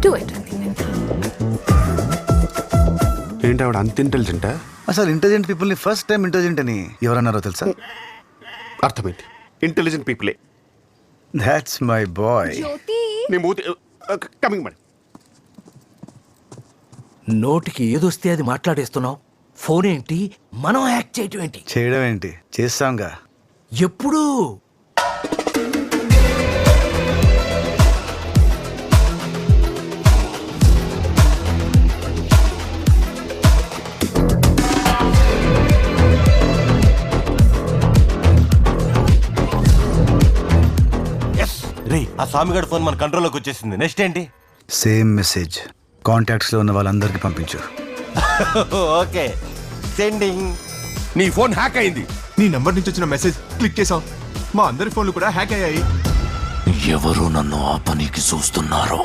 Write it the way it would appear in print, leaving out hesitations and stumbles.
Do it. ఏంటి ఆవిడ అంత ఇంటెలిజెంటా? అసలు ఇంటెలిజెంట్ పీపుల్ని ఫస్ట్ టైం ఇంటెలిజెంట్ అని ఎవరన్నారో తెలుసా? అర్థమైంది, ఇంటెలిజెంట్ పీపులే. That's my boy. నీ మూతి కమింగ్ మేడం. నోటికి ఏదొస్తే అది మాట్లాడేస్తున్నావు. ఫోన్ ఏంటి, మనం యాక్ట్ చేయటం ఏంటి? చేయడం ఏంటి, చేస్తాంగా. ఎప్పుడు? రే, ఆ స్వామిగారి ఫోన్ మన కంట్రోల్లోకి వచ్చేసింది. నెక్స్ట్ ఏంటి? సేమ్ మెసేజ్ కాంటాక్ట్స్ లో ఉన్న వాళ్ళందరికీ పంపించు. Okay, sending. నీ ఫోన్ హ్యాక్ అయింది. నీ నంబర్ నుంచి వచ్చిన మెసేజ్ క్లిక్ చేసాం, మా అందరి ఫోన్లు కూడా హ్యాక్ అయ్యాయి. ఎవరు నన్ను ఆ పనికి చూస్తున్నారో